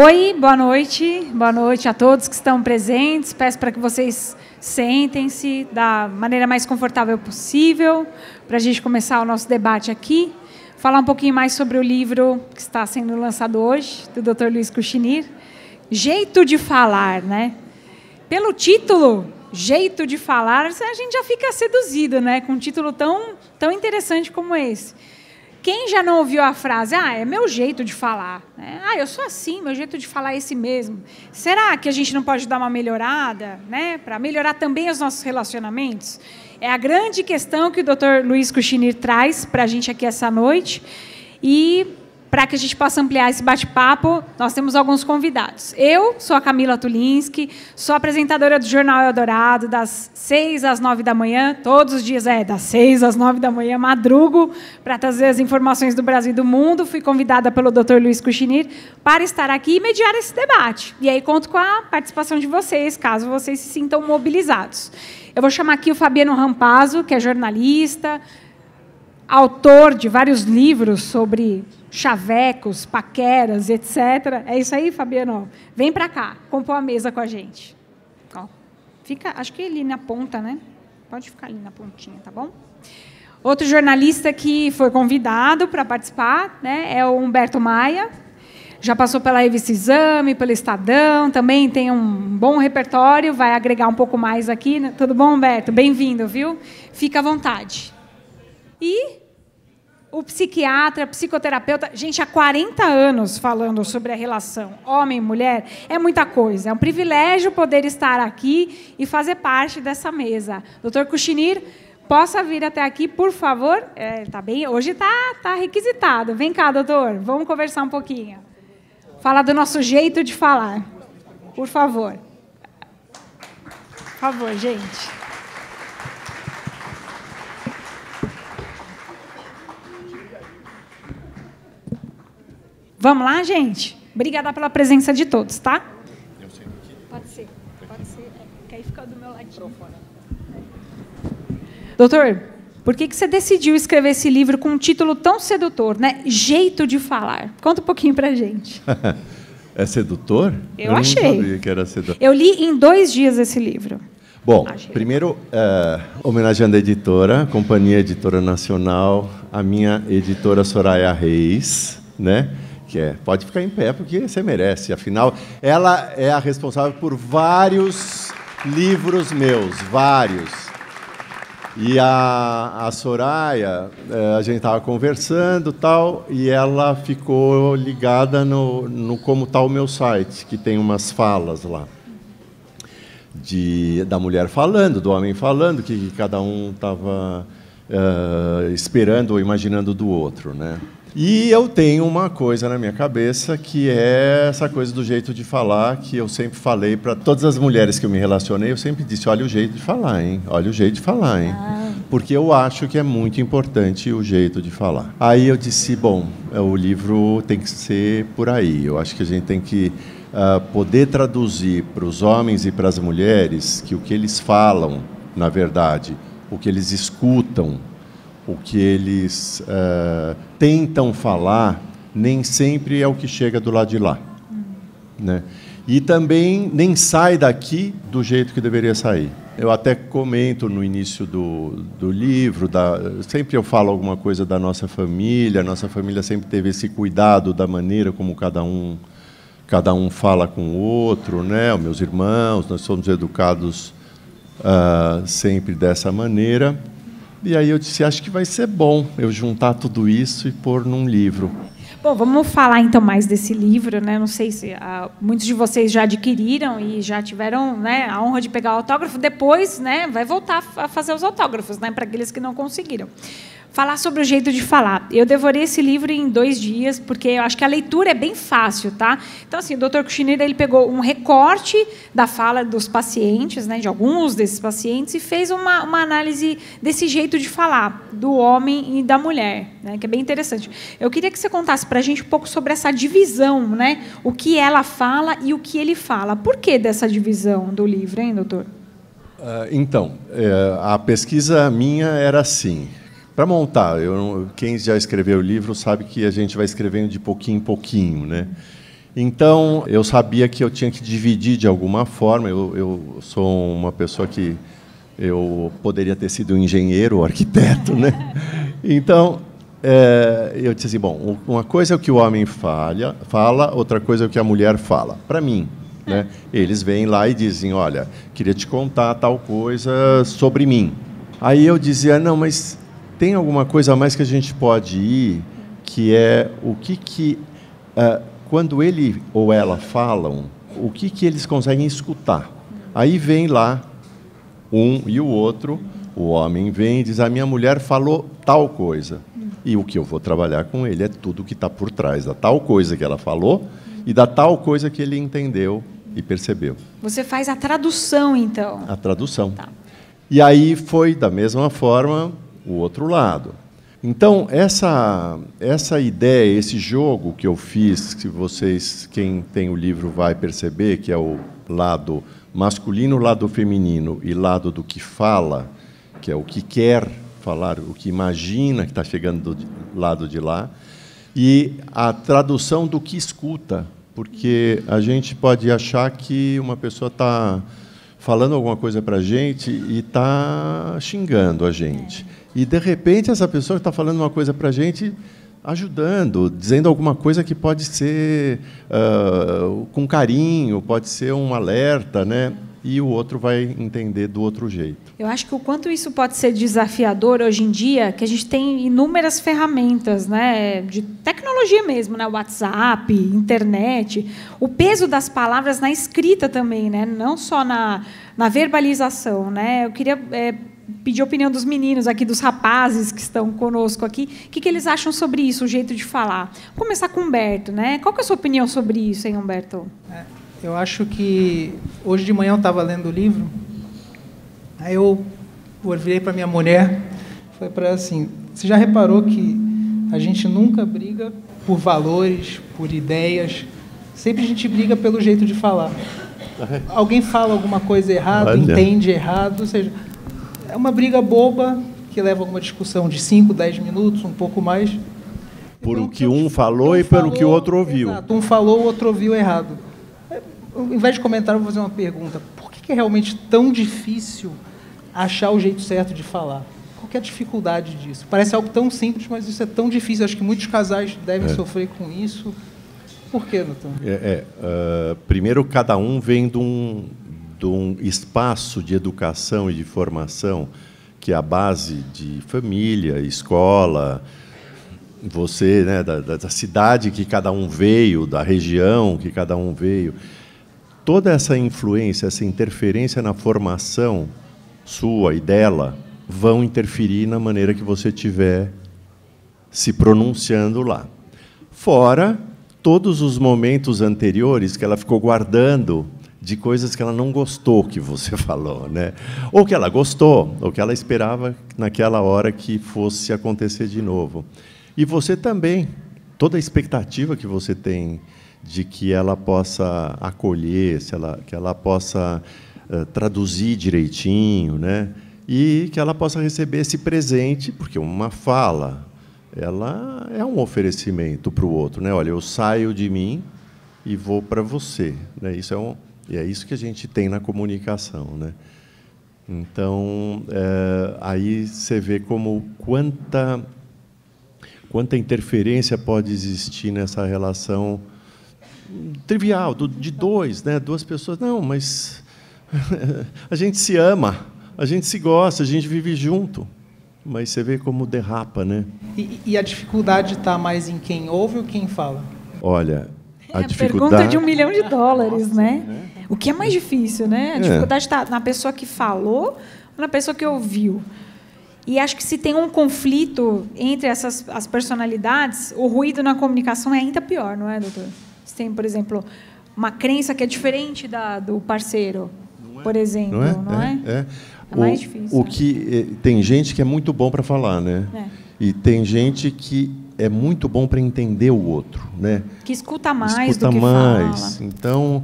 Oi, boa noite a todos que estão presentes. Peço para que vocês sentem-se da maneira mais confortável possível, para a gente começar o nosso debate aqui. Falar um pouquinho mais sobre o livro que está sendo lançado hoje, do Dr. Luiz Cuscinir, Jeito de Falar, né? Pelo título, Jeito de Falar, a gente já fica seduzido, né? Com um título tão interessante como esse. Quem já não ouviu a frase, é meu jeito de falar, né? Eu sou assim, meu jeito de falar é esse mesmo. Será que a gente não pode dar uma melhorada, né? Para melhorar também os nossos relacionamentos? É a grande questão que o Dr. Luiz Cuscinir traz para a gente aqui essa noite. E para que a gente possa ampliar esse bate-papo, nós temos alguns convidados. Eu sou a Camila Tulinski, sou apresentadora do Jornal Eldorado, das 6 às 9 da manhã, todos os dias, das 6 às 9 da manhã, madrugo, para trazer as informações do Brasil e do mundo. Fui convidada pelo Dr. Luiz Cuscinir para estar aqui e mediar esse debate. E aí conto com a participação de vocês, caso vocês se sintam mobilizados. Eu vou chamar aqui o Fabiano Rampazzo, que é jornalista, autor de vários livros sobre chavecos, paqueras, etc. É isso aí, Fabiano? Vem para cá, compor a mesa com a gente. Fica, acho que ali na ponta, né? Pode ficar ali na pontinha, tá bom? Outro jornalista que foi convidado para participar, né, é o Humberto Maia. Já passou pela Revista Exame, pelo Estadão, também tem um bom repertório, vai agregar um pouco mais aqui. Né? Tudo bom, Humberto? Bem-vindo, viu? Fica à vontade. E o psiquiatra, psicoterapeuta, gente, há 40 anos falando sobre a relação homem e mulher, é muita coisa. É um privilégio poder estar aqui e fazer parte dessa mesa. Dr. Cuscinir, possa vir até aqui, por favor? Tá bem, hoje tá requisitado. Vem cá, doutor, vamos conversar um pouquinho. Falar do nosso jeito de falar. Por favor. Por favor, gente. Vamos lá, gente? Obrigada pela presença de todos, tá? Pode ser. Que aí fica do meu ladinho. Doutor, por que você decidiu escrever esse livro com um título tão sedutor, né? Jeito de Falar. Conta um pouquinho pra gente. É sedutor? Eu achei. Não sabia que era sedutor. Eu li em 2 dias esse livro. Bom, primeiro, homenageando a editora, Companhia Editora Nacional, a minha editora Soraya Reis, né? Pode ficar em pé, porque você merece. Afinal, ela é a responsável por vários livros meus, vários. E a Soraya, a gente estava conversando, tal, e ela ficou ligada no como está o meu site, que tem umas falas lá. Da mulher falando, do homem falando, que cada um estava esperando ou imaginando do outro, né? E eu tenho uma coisa na minha cabeça, que é essa coisa do jeito de falar, que eu sempre falei para todas as mulheres que eu me relacionei, eu sempre disse, olha o jeito de falar, hein? Olha o jeito de falar, hein? Porque eu acho que é muito importante o jeito de falar. Aí eu disse, bom, o livro tem que ser por aí. Eu acho que a gente tem que poder traduzir para os homens e para as mulheres que o que eles falam, na verdade, o que eles escutam, o que eles tentam falar, nem sempre é o que chega do lado de lá. Né? E também nem sai daqui do jeito que deveria sair. Eu até comento no início do livro, sempre eu falo alguma coisa da nossa família sempre teve esse cuidado da maneira como cada um fala com o outro, né? Os meus irmãos, nós somos educados sempre dessa maneira. E aí eu disse, acho que vai ser bom eu juntar tudo isso e pôr num livro. Bom, vamos falar então mais desse livro, né? Não sei se muitos de vocês já adquiriram e já tiveram, né, a honra de pegar o autógrafo. Depois, né, vai voltar a fazer os autógrafos, né, para aqueles que não conseguiram. Falar sobre o jeito de falar. Eu devorei esse livro em 2 dias, porque eu acho que a leitura é bem fácil, tá? Então, assim, o Dr. Cuscinir, ele pegou um recorte da fala dos pacientes, né, de alguns desses pacientes, e fez uma análise desse jeito de falar, do homem e da mulher, né, que é bem interessante. Eu queria que você contasse para a gente um pouco sobre essa divisão, né, o que ela fala e o que ele fala. Por que dessa divisão do livro, hein, doutor? Então, a pesquisa minha era assim. Para montar, quem já escreveu o livro sabe que a gente vai escrevendo de pouquinho em pouquinho, né? Então, eu sabia que eu tinha que dividir de alguma forma. Eu sou uma pessoa que eu poderia ter sido um engenheiro ou arquiteto, né? Então, eu disse assim, bom, uma coisa é o que o homem fala, outra coisa é o que a mulher fala. Para mim, né? Eles vêm lá e dizem, olha, queria te contar tal coisa sobre mim. Aí eu dizia, não, mas tem alguma coisa a mais que a gente pode ir, que é o que quando ele ou ela falam, o que eles conseguem escutar. Aí vem lá um e o outro, o homem vem e diz, a minha mulher falou tal coisa. E o que eu vou trabalhar com ele é tudo que está por trás da tal coisa que ela falou e da tal coisa que ele entendeu e percebeu. Você faz a tradução, então? A tradução. Tá. E aí foi, da mesma forma, o outro lado. Então, essa ideia, esse jogo que eu fiz, que vocês, quem tem o livro vai perceber, que é o lado masculino, lado feminino e lado do que fala, que é o que quer falar, o que imagina que está chegando do lado de lá, e a tradução do que escuta, porque a gente pode achar que uma pessoa está falando alguma coisa para a gente e está xingando a gente. E, de repente, essa pessoa está falando uma coisa para a gente, ajudando, dizendo alguma coisa que pode ser com carinho, pode ser um alerta, né? E o outro vai entender do outro jeito. Eu acho que o quanto isso pode ser desafiador hoje em dia, que a gente tem inúmeras ferramentas, né, de tecnologia mesmo, né, WhatsApp, internet, o peso das palavras na escrita também, né, não só na verbalização, né. Eu queria pedir a opinião dos meninos aqui, dos rapazes que estão conosco aqui, o que eles acham sobre isso, o jeito de falar. Vou começar com o Humberto, né? Qual que é a sua opinião sobre isso, hein, Humberto? Eu acho que hoje de manhã eu estava lendo o livro, aí eu virei para minha mulher, falei para ela assim, você já reparou que a gente nunca briga por valores, por ideias, sempre a gente briga pelo jeito de falar. Alguém fala alguma coisa errada, entende errado, ou seja, é uma briga boba que leva a uma discussão de 5, 10 minutos, um pouco mais. Por o que um falou e pelo que o outro ouviu. Exato, um falou, o outro ouviu errado. Ao invés de comentar, eu vou fazer uma pergunta. Por que é realmente tão difícil achar o jeito certo de falar? Qual que é a dificuldade disso? Parece algo tão simples, mas isso é tão difícil. Acho que muitos casais devem sofrer com isso. Por quê, doutor? Primeiro, cada um vem de um espaço de educação e de formação que é a base de família, escola, você, né, da cidade que cada um veio, da região que cada um veio. Toda essa influência, essa interferência na formação sua e dela vão interferir na maneira que você estiver se pronunciando lá. Fora todos os momentos anteriores que ela ficou guardando de coisas que ela não gostou que você falou, né? Ou que ela gostou, ou que ela esperava naquela hora que fosse acontecer de novo. E você também, toda a expectativa que você tem de que ela possa acolher, que ela possa traduzir direitinho, né? E que ela possa receber esse presente, porque uma fala, ela é um oferecimento para o outro, né? Olha, eu saio de mim e vou para você, né? É isso que a gente tem na comunicação, né? Então, aí você vê como quanta interferência pode existir nessa relação trivial, de dois, né? Duas pessoas. Não, mas a gente se ama, a gente se gosta, a gente vive junto. Mas você vê como derrapa, né? E a dificuldade está mais em quem ouve ou quem fala? Olha, a pergunta de $1 milhão, né? O que é mais difícil, né? A dificuldade está na pessoa que falou ou na pessoa que ouviu. E acho que se tem um conflito entre as personalidades, o ruído na comunicação é ainda pior, não é, doutor? Se tem, por exemplo, uma crença que é diferente do parceiro, por exemplo, não é? É mais difícil. Tem gente que é muito bom para falar, né? E tem gente que é muito bom para entender o outro, né? Que escuta mais do que fala. Então,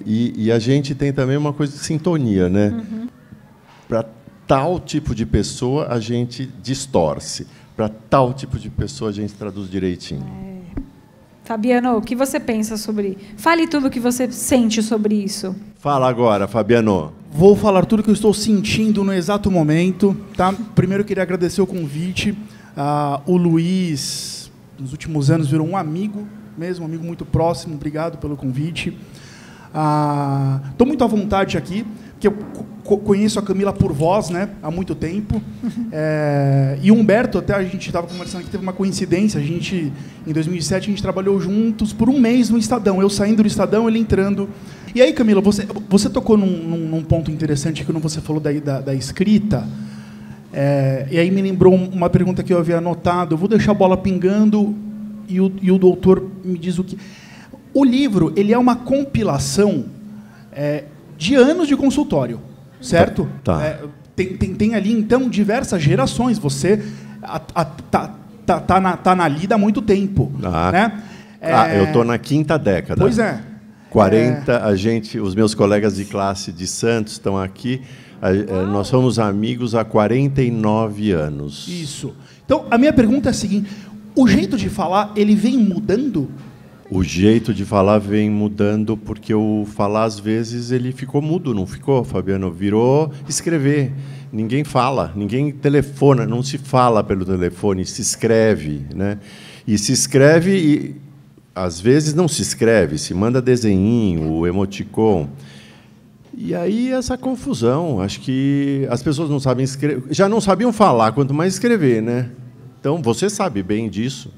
e a gente tem também uma coisa de sintonia, né? Para tal tipo de pessoa a gente distorce, para tal tipo de pessoa a gente traduz direitinho. Fabiano, o que você pensa sobre... Fale tudo o que você sente sobre isso. Fala agora, Fabiano. Vou falar tudo o que eu estou sentindo no exato momento. Tá? Primeiro, eu queria agradecer o convite. O Luiz, nos últimos anos, virou um amigo mesmo, um amigo muito próximo. Obrigado pelo convite. Estou muito à vontade aqui, porque eu conheço a Camila por voz, né, há muito tempo. E o Humberto, até a gente estava conversando aqui, teve uma coincidência. Em 2007, a gente trabalhou juntos por um mês no Estadão. Eu saindo do Estadão, ele entrando. E aí, Camila, você tocou num ponto interessante quando você falou da escrita. E aí me lembrou uma pergunta que eu havia anotado. Eu vou deixar a bola pingando e o doutor me diz o que... O livro, ele é uma compilação de anos de consultório, certo? Tá. Tem ali, então, diversas gerações. Você tá na lida há muito tempo. Né? Eu estou na 5ª década. Pois é. 40, os meus colegas de classe de Santos estão aqui. Nós somos amigos há 49 anos. Isso. Então, a minha pergunta é a seguinte: o jeito de falar, ele vem mudando? O jeito de falar vem mudando porque o falar, às vezes, ele ficou mudo, não ficou, Fabiano? Virou escrever. Ninguém fala, ninguém telefona, não se fala pelo telefone, se escreve, né? E se escreve e, às vezes, não se escreve, se manda desenho, emoticon. E aí essa confusão, acho que as pessoas não sabem escrever, já não sabiam falar, quanto mais escrever, né? Então, você sabe bem disso.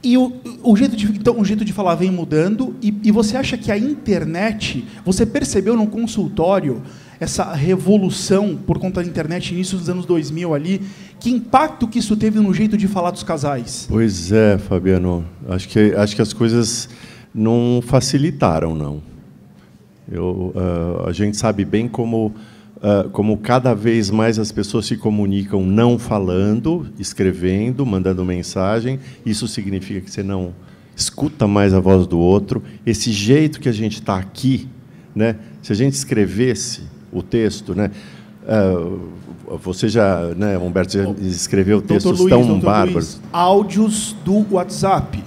E o jeito de falar vem mudando, e você acha que a internet, você percebeu no consultório essa revolução por conta da internet, início dos anos 2000 ali, que impacto que isso teve no jeito de falar dos casais? Pois é, Fabiano, acho que as coisas não facilitaram, não. A gente sabe bem como cada vez mais as pessoas se comunicam não falando, escrevendo, mandando mensagem. Isso significa que você não escuta mais a voz do outro. Esse jeito que a gente está aqui, né? Se a gente escrevesse o texto, né? Você já, né, Humberto, já escreveu textos tão bárbaros. Áudios do WhatsApp.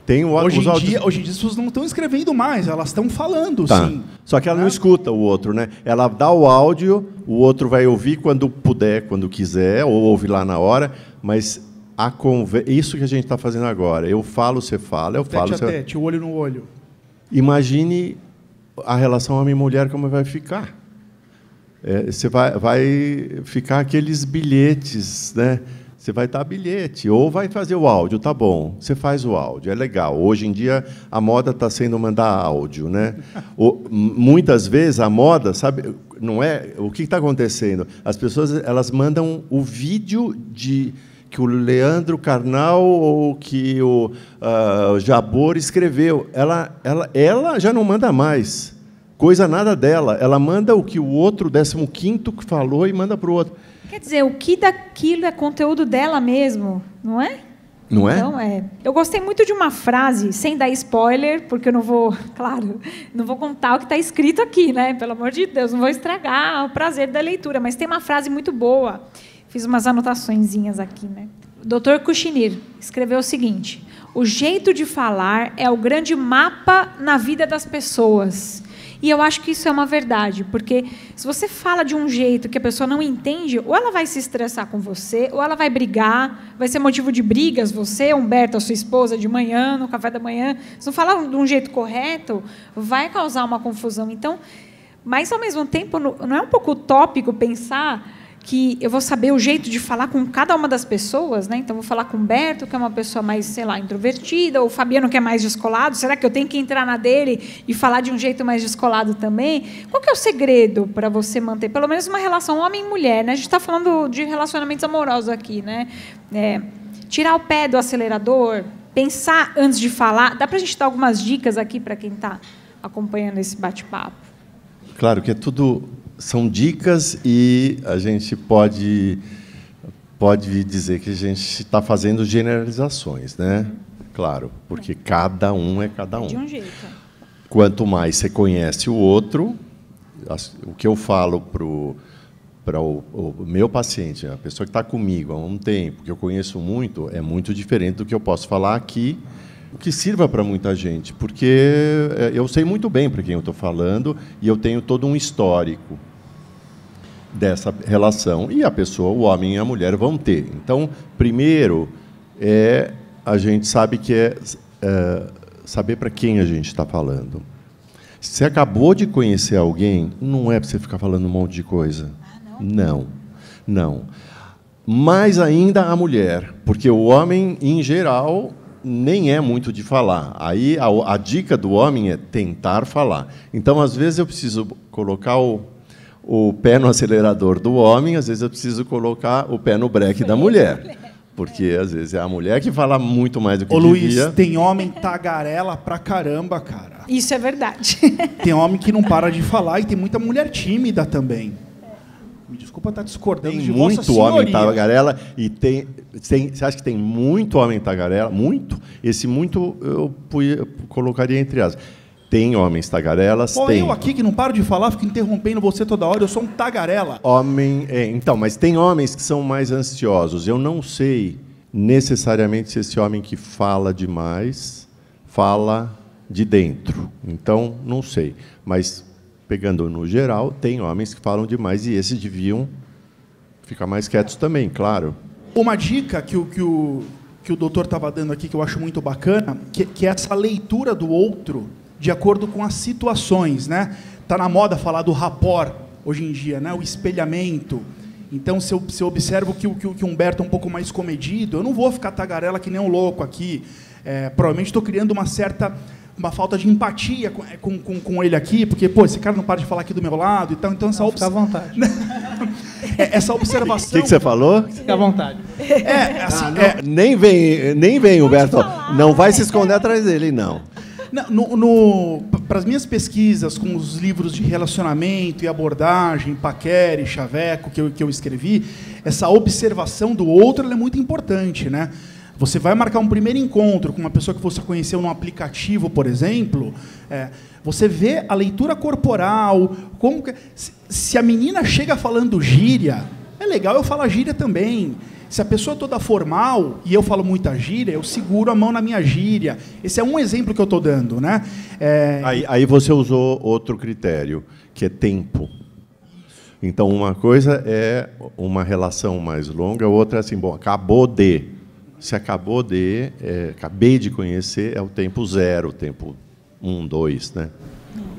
Tem hoje em dia as pessoas não estão escrevendo mais, elas estão falando, sim. Só que ela não escuta o outro, né? Ela dá o áudio, o outro vai ouvir quando puder, quando quiser, ou ouve lá na hora, mas isso que a gente está fazendo agora. Eu falo, você fala, eu falo... Tete a tete, olho no olho. Imagine a relação homem-mulher como vai ficar. Você vai ficar aqueles bilhetes, né? Você vai dar bilhete, ou vai fazer o áudio, tá bom, você faz o áudio, é legal. Hoje em dia, a moda está sendo mandar áudio, né? Muitas vezes, a moda, sabe, não é... O que está acontecendo? As pessoas elas mandam o vídeo que o Leandro Carnal ou que o Jabor escreveu. Ela já não manda mais. Coisa nada dela. Ela manda o que o outro, 15º, que falou e manda para o outro. Quer dizer, o que daquilo é conteúdo dela mesmo, não é? Não é? Então, eu gostei muito de uma frase, sem dar spoiler, porque eu não vou, claro, não vou contar o que está escrito aqui, né? Pelo amor de Deus, não vou estragar o prazer da leitura, mas tem uma frase muito boa. Fiz umas anotaçõezinhas aqui, né? O Dr. Kuchinir escreveu o seguinte: o jeito de falar é o grande mapa na vida das pessoas. E eu acho que isso é uma verdade, porque se você fala de um jeito que a pessoa não entende, ou ela vai se estressar com você, ou ela vai brigar, vai ser motivo de brigas, você, Humberto, a sua esposa, de manhã, no café da manhã. Se não falar de um jeito correto, vai causar uma confusão. Então, mas, ao mesmo tempo, não é um pouco utópico pensar que eu vou saber o jeito de falar com cada uma das pessoas, né? Então, vou falar com o Humberto, que é uma pessoa mais, sei lá, introvertida, ou o Fabiano, que é mais descolado. Será que eu tenho que entrar na dele e falar de um jeito mais descolado também? Qual que é o segredo para você manter, pelo menos, uma relação homem e mulher, né? A gente está falando de relacionamentos amorosos aqui, né? Tirar o pé do acelerador, pensar antes de falar. Dá para a gente dar algumas dicas aqui para quem está acompanhando esse bate-papo? Claro que é tudo... São dicas e a gente pode dizer que a gente está fazendo generalizações, né? Claro, porque cada um é cada um. De um jeito. Quanto mais você conhece o outro, o que eu falo para o meu paciente, a pessoa que está comigo há um tempo, que eu conheço muito, é muito diferente do que eu posso falar aqui, que sirva para muita gente, porque eu sei muito bem para quem eu estou falando e eu tenho todo um histórico dessa relação. E a pessoa, o homem e a mulher, vão ter. Então, primeiro, a gente sabe que saber para quem a gente está falando. Se você acabou de conhecer alguém, não é para você ficar falando um monte de coisa. Não, não. Mais ainda a mulher, porque o homem, em geral, nem é muito de falar. Aí a dica do homem é tentar falar. Então, às vezes, eu preciso colocar o pé no acelerador do homem, às vezes eu preciso colocar o pé no breque da mulher. Porque, às vezes, é a mulher que fala muito mais do que devia. Luiz, tem homem tagarela pra caramba, cara. Isso é verdade. Tem homem que não para de falar e tem muita mulher tímida também. Me desculpa estar discordando de Vossa Senhoria. Tem muito homem tagarela e você acha que tem muito homem tagarela? Muito? Esse muito eu colocaria entre aspas. Tem homens tagarelas, tem. Eu aqui que não paro de falar, fico interrompendo você toda hora, eu sou um tagarela. Então, mas tem homens que são mais ansiosos. Eu não sei necessariamente se esse homem que fala demais fala de dentro. Então, não sei. Mas, pegando no geral, tem homens que falam demais e esses deviam ficar mais quietos também, claro. Uma dica que o doutor estava dando aqui, que eu acho muito bacana, que é essa leitura do outro de acordo com as situações, né? Tá na moda falar do rapport hoje em dia, né? O espelhamento. Então, se eu observo que o Humberto é um pouco mais comedido, eu não vou ficar tagarela que nem um louco aqui. Provavelmente estou criando uma falta de empatia com ele aqui, porque, pô, esse cara não para de falar aqui do meu lado e tal. Então, fica à vontade. Essa observação... O que você falou? Fica à vontade. Nem vem, Humberto. Não vai se esconder atrás dele, não. Para as minhas pesquisas com os livros de relacionamento e abordagem, Paquera e Chaveco, que eu escrevi, essa observação do outro ela é muito importante, né? Você vai marcar um primeiro encontro com uma pessoa que você conheceu num aplicativo, por exemplo, você vê a leitura corporal, se a menina chega falando gíria, é legal eu falar gíria também. Se a pessoa é toda formal e eu falo muita gíria, eu seguro a mão na minha gíria. Esse é um exemplo que eu estou dando, né? Aí você usou outro critério, que é tempo. Então, uma coisa é uma relação mais longa, outra é assim, bom, acabou de. Se acabou de, acabei de conhecer, é o tempo 0, o tempo 1, 2, né?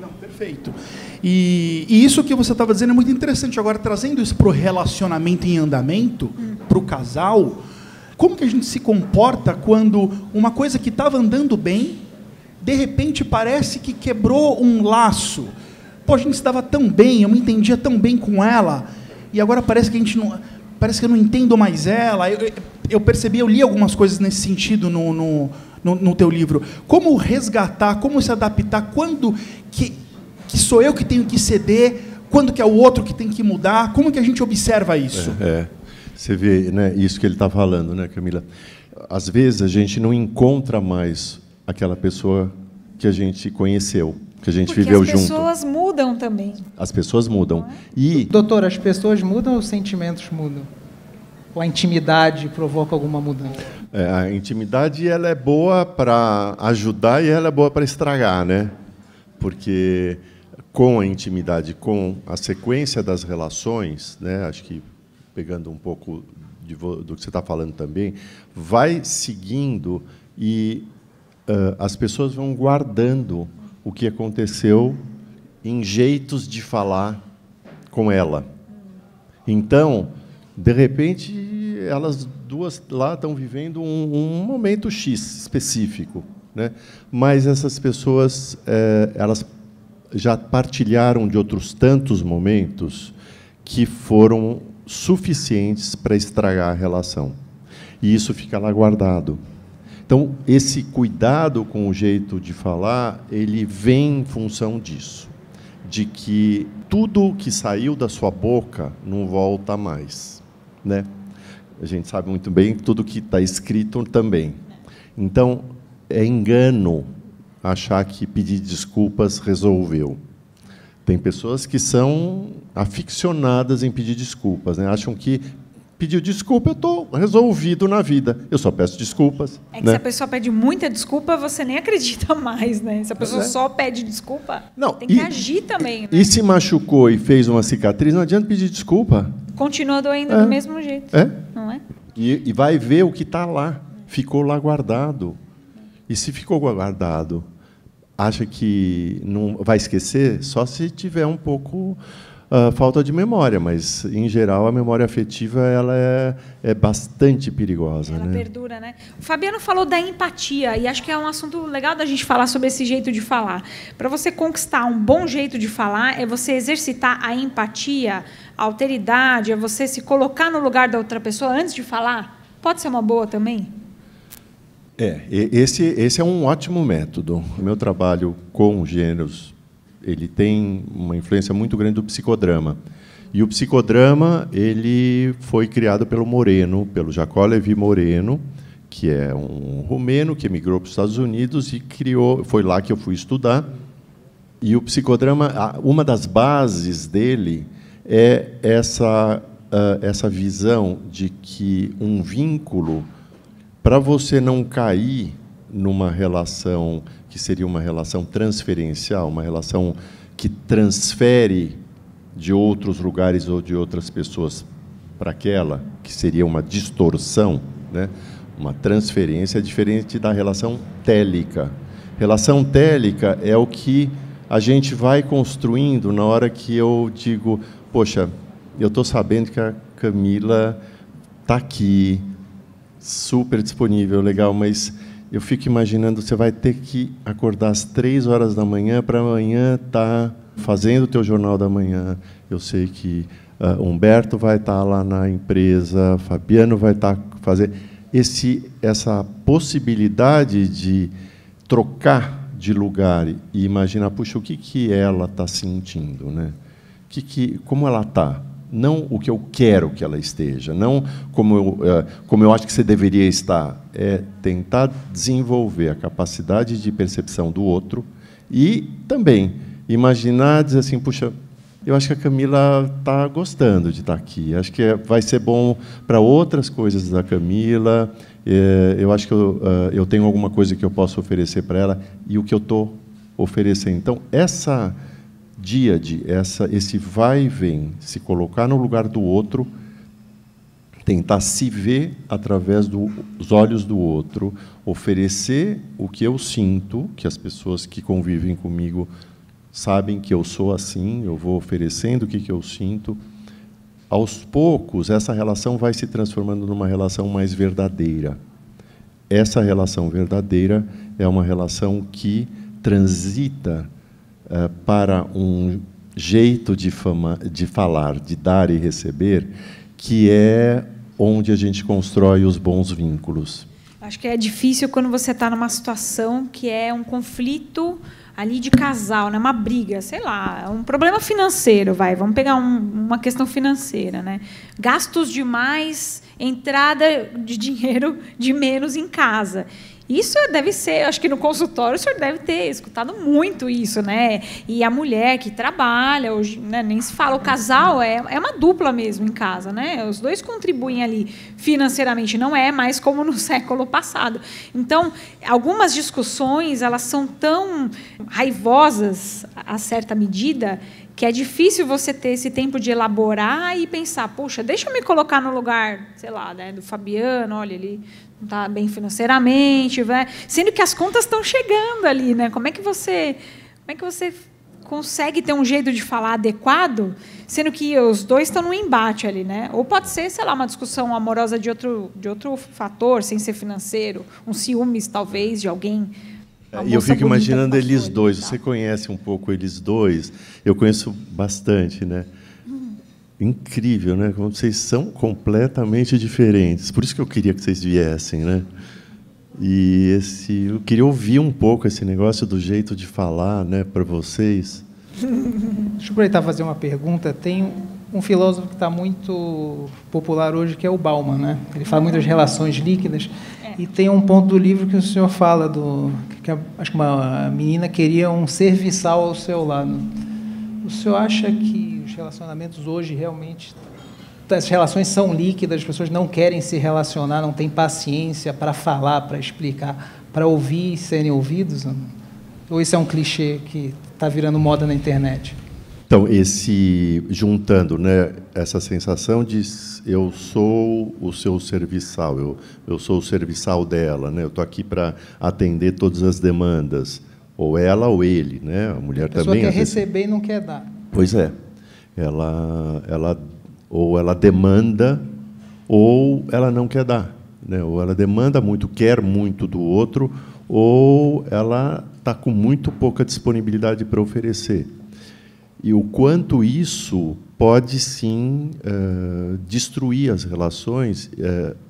Não, perfeito. E isso que você estava dizendo é muito interessante. Agora, trazendo isso para o relacionamento em andamento, para o casal, como que a gente se comporta quando uma coisa que estava andando bem, de repente parece que quebrou um laço? Pô, a gente se dava tão bem, eu me entendia tão bem com ela, e agora parece que parece que eu não entendo mais ela. Eu percebi, eu li algumas coisas nesse sentido no teu livro. Como resgatar, como se adaptar, quando que sou eu que tenho que ceder, quando que é o outro que tem que mudar, como que a gente observa isso? Você vê, né, isso que ele está falando, né, Camila? Às vezes a gente não encontra mais aquela pessoa que a gente conheceu, que a gente viveu junto. As pessoas mudam também. As pessoas mudam. Doutor, as pessoas mudam ou os sentimentos mudam? Ou a intimidade provoca alguma mudança? A intimidade ela é boa para ajudar e ela é boa para estragar, né? Porque com a intimidade, com a sequência das relações, né? Acho que pegando um pouco do que você está falando também, vai seguindo e as pessoas vão guardando o que aconteceu em jeitos de falar com ela. Então, de repente, elas duas lá estão vivendo um momento X específico, né? Mas essas pessoas elas já partilharam de outros tantos momentos que foram suficientes para estragar a relação. E isso fica lá guardado. Então, esse cuidado com o jeito de falar, ele vem em função disso, de que tudo que saiu da sua boca não volta mais, né? A gente sabe muito bem que tudo que está escrito também. Então, é engano achar que pedir desculpas resolveu. Tem pessoas que são aficionadas em pedir desculpas, né? Acham que pediu desculpa, eu estou resolvido na vida. Eu só peço desculpas. É que né? Se a pessoa pede muita desculpa, você nem acredita mais, né? Se a pessoa só pede desculpa, tem que agir também. Né? E se machucou e fez uma cicatriz, não adianta pedir desculpa. Continua doendo do mesmo jeito. Não é? E vai ver o que está lá. Ficou lá guardado. E se ficou guardado, acha que não vai esquecer? Só se tiver um pouco falta de memória, mas em geral a memória afetiva ela é bastante perigosa. Ela né? perdura, né? O Fabiano falou da empatia e acho que é um assunto legal da gente falar sobre esse jeito de falar. Para você conquistar um bom jeito de falar é você exercitar a empatia, a alteridade, é você se colocar no lugar da outra pessoa antes de falar. Pode ser uma boa também? Esse é um ótimo método. O meu trabalho com gêneros ele tem uma influência muito grande do psicodrama. E o psicodrama ele foi criado pelo Moreno, pelo Jacó Levi Moreno, que é um romeno que emigrou para os Estados Unidos e criou. Foi lá que eu fui estudar. E o psicodrama, uma das bases dele é essa visão de que um vínculo, para você não cair numa relação que seria uma relação transferencial, uma relação que transfere de outros lugares ou de outras pessoas para aquela, que seria uma distorção, né? Uma transferência diferente da relação télica. Relação télica é o que a gente vai construindo na hora que eu digo, poxa, eu estou sabendo que a Camila está aqui, super disponível, legal, mas eu fico imaginando, você vai ter que acordar às 3 horas da manhã para amanhã estar fazendo o teu jornal da manhã. Eu sei que Humberto vai estar lá na empresa, Fabiano vai estar fazendo... Essa possibilidade de trocar de lugar e imaginar, puxa, o que ela está sentindo, né? Como ela está? Não o que eu quero que ela esteja, não como eu acho que você deveria estar. É tentar desenvolver a capacidade de percepção do outro e também imaginar, dizer assim, puxa, eu acho que a Camila está gostando de estar aqui, acho que vai ser bom para outras coisas da Camila, eu acho que eu tenho alguma coisa que eu posso oferecer para ela e o que eu estou oferecendo. Então, esse vai e vem, se colocar no lugar do outro, tentar se ver através dos olhos do outro, oferecer o que eu sinto, que as pessoas que convivem comigo sabem que eu sou assim, eu vou oferecendo o que eu sinto. Aos poucos, essa relação vai se transformando numa relação mais verdadeira. Essa relação verdadeira é uma relação que transita para um jeito de falar, de dar e receber, que é onde a gente constrói os bons vínculos. Acho que é difícil quando você está numa situação que é um conflito ali de casal, né? Uma briga, sei lá, um problema financeiro, vamos pegar uma questão financeira, né? Gastos demais, entrada de dinheiro de menos em casa. Isso deve ser, acho que no consultório o senhor deve ter escutado muito isso, né? E a mulher que trabalha, hoje, né, nem se fala, o casal é uma dupla mesmo em casa, né? Os dois contribuem ali financeiramente, não é mais como no século passado. Então, algumas discussões, elas são tão raivosas a certa medida que é difícil você ter esse tempo de elaborar e pensar, puxa, deixa eu me colocar no lugar, sei lá, né, do Fabiano, olha, ele não está bem financeiramente, sendo que as contas estão chegando ali, né? Como é que você consegue ter um jeito de falar adequado, sendo que os dois estão num embate ali, né? Ou pode ser, sei lá, uma discussão amorosa de outro fator, sem ser financeiro, um ciúmes, talvez, de alguém. E eu fico imaginando eles dois. Você conhece um pouco eles dois? Eu conheço bastante, né? Incrível, né? Como vocês são completamente diferentes. Por isso que eu queria que vocês viessem, né? E eu queria ouvir um pouco esse negócio do jeito de falar, né, para vocês. Deixa eu aproveitar e fazer uma pergunta. Tem um filósofo que está muito popular hoje, que é o Bauman, né? Ele fala muito das relações líquidas. E tem um ponto do livro que o senhor fala que acho que uma menina queria um serviçal ao seu lado. O senhor acha que os relacionamentos hoje realmente... As relações são líquidas, as pessoas não querem se relacionar, não têm paciência para falar, para explicar, para ouvir e serem ouvidos? Ou isso é um clichê que está virando moda na internet? Então, juntando, né, essa sensação de eu sou o seu serviçal, eu sou o serviçal dela, né, eu estou aqui para atender todas as demandas, ou ela ou ele, né, a mulher também... A pessoa quer receber e não quer dar. Pois é, ou ela demanda, ou ela não quer dar, né, ou ela demanda muito, quer muito do outro, ou ela está com muito pouca disponibilidade para oferecer. E o quanto isso pode, sim, destruir as relações,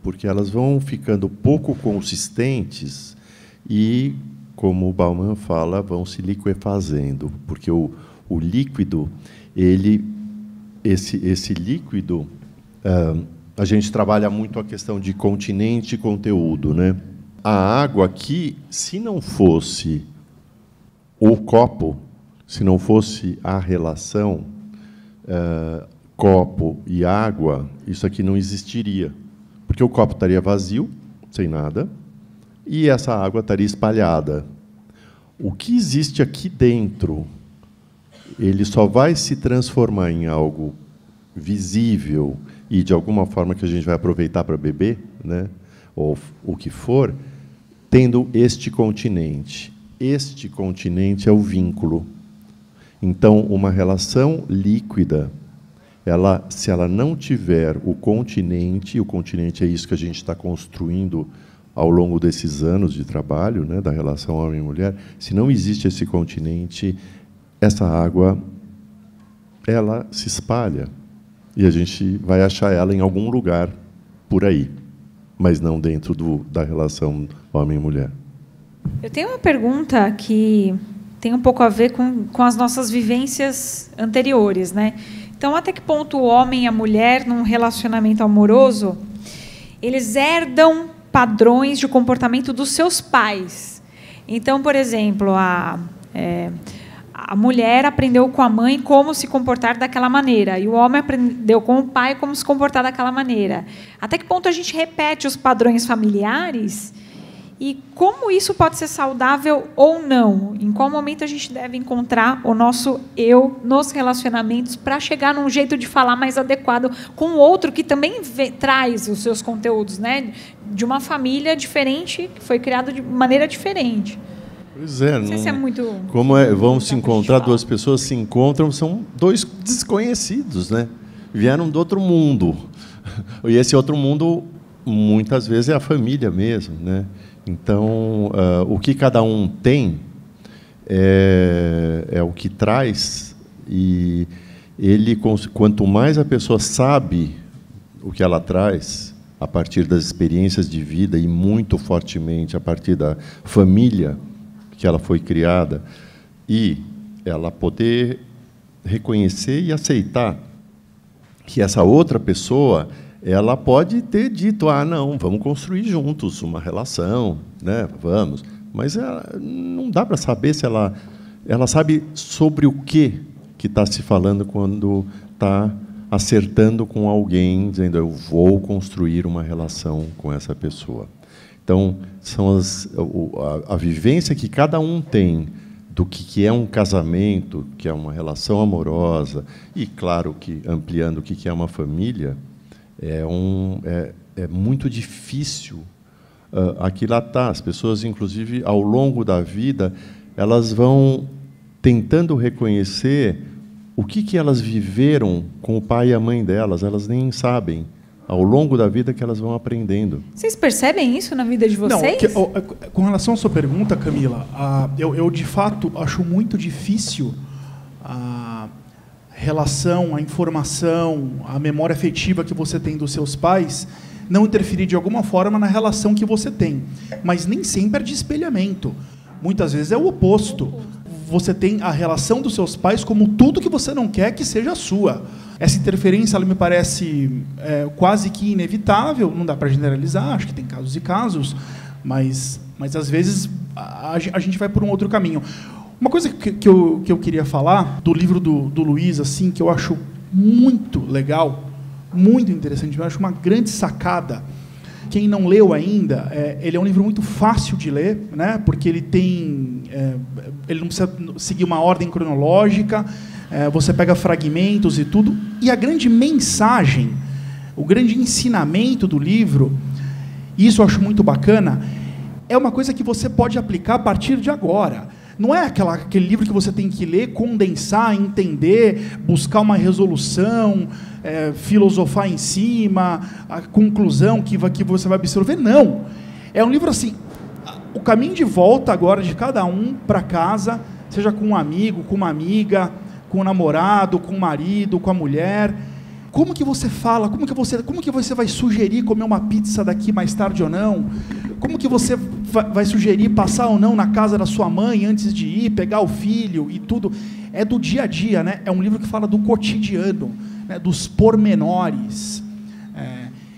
porque elas vão ficando pouco consistentes e, como o Bauman fala, vão se liquefazendo, porque o líquido, esse líquido, a gente trabalha muito a questão de continente e conteúdo, né? A água aqui, se não fosse o copo, se não fosse a relação copo e água, isso aqui não existiria. Porque o copo estaria vazio, sem nada, e essa água estaria espalhada. O que existe aqui dentro, ele só vai se transformar em algo visível e, de alguma forma, que a gente vai aproveitar para beber, né? Ou o que for, tendo este continente. Este continente é o vínculo. Então, uma relação líquida, se ela não tiver o continente é isso que a gente está construindo ao longo desses anos de trabalho, né, da relação homem e mulher, se não existe esse continente, essa água, ela se espalha, e a gente vai achar ela em algum lugar por aí, mas não dentro da relação homem e mulher. Eu tenho uma pergunta que tem um pouco a ver com as nossas vivências anteriores, né? Então, até que ponto o homem e a mulher, num relacionamento amoroso, eles herdam padrões de comportamento dos seus pais? Então, por exemplo, a mulher aprendeu com a mãe como se comportar daquela maneira, e o homem aprendeu com o pai como se comportar daquela maneira. Até que ponto a gente repete os padrões familiares? E como isso pode ser saudável ou não? Em qual momento a gente deve encontrar o nosso eu nos relacionamentos para chegar num jeito de falar mais adequado com o outro que também traz os seus conteúdos, né? De uma família diferente, que foi criado de maneira diferente. Pois é. Não sei se é muito... Vão se encontrar, duas pessoas se encontram, são dois desconhecidos, né? Vieram do outro mundo. E esse outro mundo, muitas vezes, é a família mesmo, né? Então, o que cada um tem é o que traz, e quanto mais a pessoa sabe o que ela traz, a partir das experiências de vida e muito fortemente a partir da família que ela foi criada, e ela poder reconhecer e aceitar que essa outra pessoa, ela pode ter dito, não, vamos construir juntos uma relação, né? Vamos. Mas não dá para saber se ela sabe sobre o que está se falando quando está acertando com alguém, dizendo, eu vou construir uma relação com essa pessoa. Então, são a vivência que cada um tem do que é um casamento, que é uma relação amorosa, e, claro, que ampliando o que é uma família, é muito difícil aquilatar. As pessoas, inclusive, ao longo da vida, elas vão tentando reconhecer o que elas viveram com o pai e a mãe delas. Elas nem sabem, ao longo da vida, que elas vão aprendendo. Vocês percebem isso na vida de vocês? Não, com relação à sua pergunta, Camila, eu de fato acho muito difícil a relação, a informação, a memória afetiva que você tem dos seus pais não interferir de alguma forma na relação que você tem. Mas nem sempre é de espelhamento. Muitas vezes é o oposto. Você tem a relação dos seus pais como tudo que você não quer que seja sua. Essa interferência, ela me parece quase que inevitável. Não dá para generalizar, acho que tem casos e casos, mas às vezes a gente vai por um outro caminho. Uma coisa que eu queria falar do livro do Luiz, assim, que eu acho muito legal, muito interessante, eu acho uma grande sacada. Quem não leu ainda, ele é um livro muito fácil de ler, né? Porque ele não precisa seguir uma ordem cronológica, você pega fragmentos e tudo, e a grande mensagem, o grande ensinamento do livro, e isso eu acho muito bacana, é uma coisa que você pode aplicar a partir de agora. Não é aquele livro que você tem que ler, condensar, entender, buscar uma resolução, filosofar em cima, a conclusão que você vai absorver. Não. É um livro assim, o caminho de volta agora de cada um para casa, seja com um amigo, com uma amiga, com o namorado, com o marido, com a mulher. Como que você fala? Como que você vai sugerir comer uma pizza daqui mais tarde ou não? Como que você vai sugerir passar ou não na casa da sua mãe antes de ir, pegar o filho e tudo? É do dia a dia, né? É um livro que fala do cotidiano, né? Dos pormenores.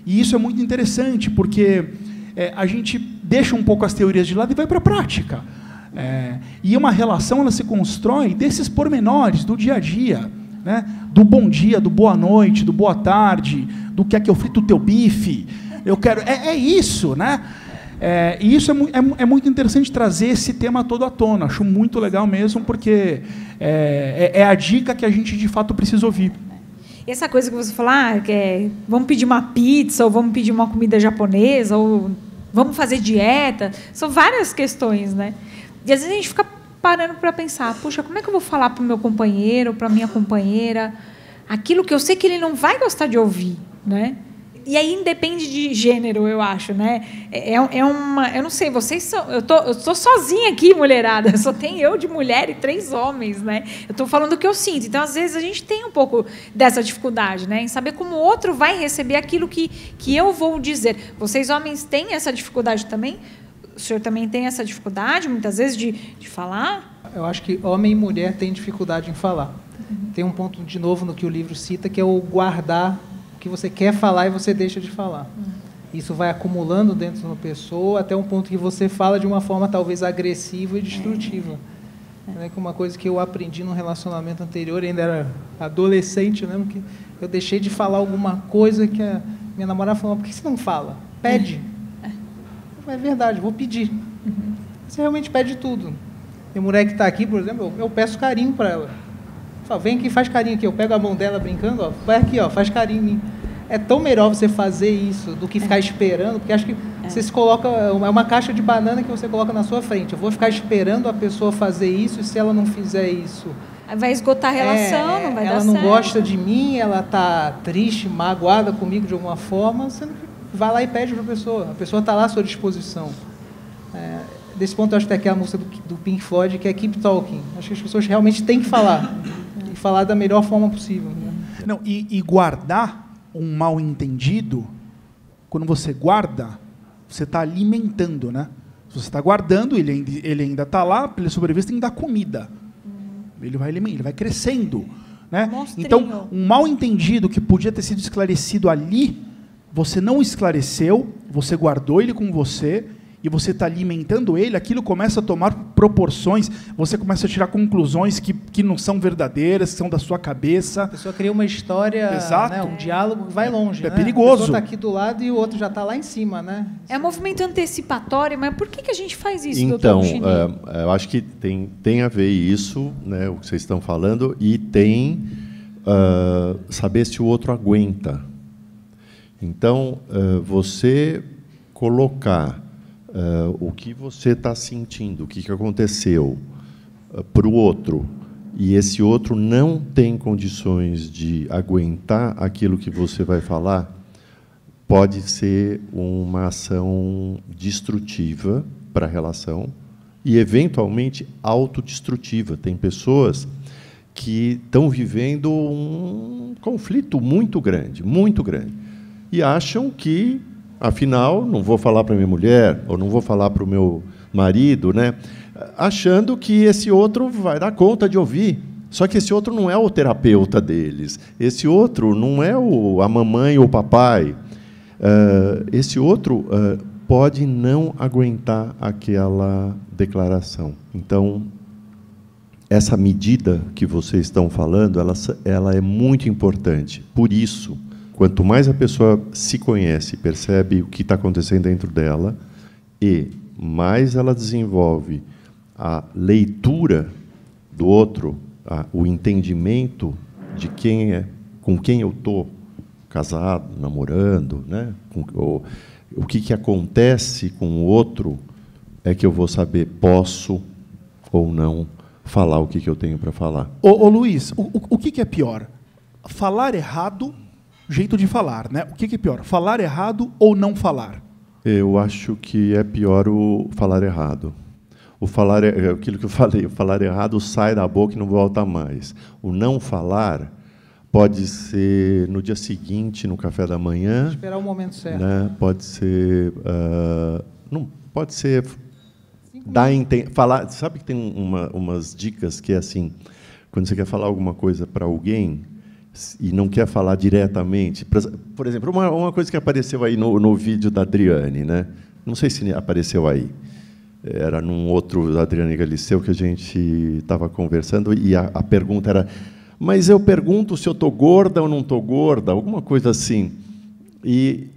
E isso é muito interessante, porque a gente deixa um pouco as teorias de lado e vai para a prática. E uma relação ela se constrói desses pormenores do dia a dia, né? Do bom dia, do boa noite, do boa tarde, do que é que eu frito o teu bife, eu quero... É isso, né? E isso é muito interessante trazer esse tema todo à tona. Acho muito legal mesmo, porque é a dica que a gente, de fato, precisa ouvir. E essa coisa que você falou, vamos pedir uma pizza, ou vamos pedir uma comida japonesa, ou vamos fazer dieta, são várias questões, né? E às vezes a gente fica parando para pensar, puxa, como é que eu vou falar para o meu companheiro, para a minha companheira, aquilo que eu sei que ele não vai gostar de ouvir, né? E aí independe de gênero, eu acho, né? Eu não sei, vocês são... Eu tô sozinha aqui, mulherada. Só tem eu de mulher e 3 homens, né? Eu estou falando o que eu sinto. Então, às vezes, a gente tem um pouco dessa dificuldade, né? Em saber como o outro vai receber aquilo que eu vou dizer. Vocês, homens, têm essa dificuldade também? O senhor também tem essa dificuldade, muitas vezes, de falar? Eu acho que homem e mulher têm dificuldade em falar. Tem um ponto, de novo, no que o livro cita, que é o guardar o que você quer falar e você deixa de falar. Isso vai acumulando dentro de uma pessoa até um ponto que você fala de uma forma talvez agressiva e destrutiva. Uma coisa que eu aprendi num relacionamento anterior, ainda era adolescente, eu lembro que eu deixei de falar alguma coisa que a minha namorada falou: por que você não fala? Pede. É verdade, vou pedir. Você realmente pede tudo. Tem mulher que está aqui, por exemplo, eu peço carinho para ela. Falo, vem aqui, faz carinho aqui. Eu pego a mão dela brincando, vai aqui, faz carinho em mim. É tão melhor você fazer isso do que ficar esperando, porque acho que você se coloca... É uma caixa de banana que você coloca na sua frente. Eu vou ficar esperando a pessoa fazer isso, e se ela não fizer isso... Vai esgotar a relação, não vai dar certo. Ela não gosta de mim, ela está triste, magoada comigo de alguma forma, você vai lá e pede para a pessoa está lá à sua disposição. Desse ponto, eu acho que tem aquela música do Pink Floyd, que é Keep Talking. Acho que as pessoas realmente têm que falar, e falar da melhor forma possível. Né? Não, e guardar um mal-entendido, quando você guarda, você está alimentando, né? Se você está guardando, ele ainda está lá, para ele sobreviver, você tem que dar comida. Ele vai crescendo. Né? Então, um mal-entendido que podia ter sido esclarecido ali, você não esclareceu, você guardou ele com você, e você está alimentando ele, aquilo começa a tomar proporções, você começa a tirar conclusões que não são verdadeiras, que são da sua cabeça. A pessoa cria uma história, né, um diálogo que vai longe. É perigoso. A pessoa está aqui do lado e o outro já está lá em cima. Né? É um movimento antecipatório, mas por que a gente faz isso, então, doutor Chini? Eu acho que tem a ver isso, né, o que vocês estão falando, e tem saber se o outro aguenta. Então, você colocar o que você está sentindo, o que aconteceu para o outro, e esse outro não tem condições de aguentar aquilo que você vai falar, pode ser uma ação destrutiva para a relação e, eventualmente, autodestrutiva. Tem pessoas que estão vivendo um conflito muito grande, e acham que, afinal, não vou falar para minha mulher, ou não vou falar para o meu marido, né? Achando que esse outro vai dar conta de ouvir. Só que esse outro não é o terapeuta deles. Esse outro não é a mamãe ou o papai. Esse outro pode não aguentar aquela declaração. Então, essa medida que vocês estão falando, ela é muito importante. Por isso, quanto mais a pessoa se conhece, percebe o que está acontecendo dentro dela, e mais ela desenvolve a leitura do outro, o entendimento de quem é, com quem eu estou casado, namorando, né? O que acontece com o outro, é que eu vou saber, posso ou não falar o que eu tenho para falar. Ô Luiz, o que é pior? Falar errado, jeito de falar, né? O que é pior? Falar errado ou não falar? Eu acho que é pior o falar errado. O falar, aquilo que eu falei, o falar errado sai da boca e não volta mais. O não falar pode ser no dia seguinte, no café da manhã. Esperar o momento certo. Né? Pode ser, não, pode ser falar. Sabe que tem umas dicas que é assim, quando você quer falar alguma coisa para alguém e não quer falar diretamente. Por exemplo, uma coisa que apareceu aí no vídeo da Adriane, né? Não sei se apareceu aí. Era num outro da Adriane Galisteu que a gente estava conversando e a pergunta era: mas eu pergunto se eu estou gorda ou não estou gorda, alguma coisa assim. E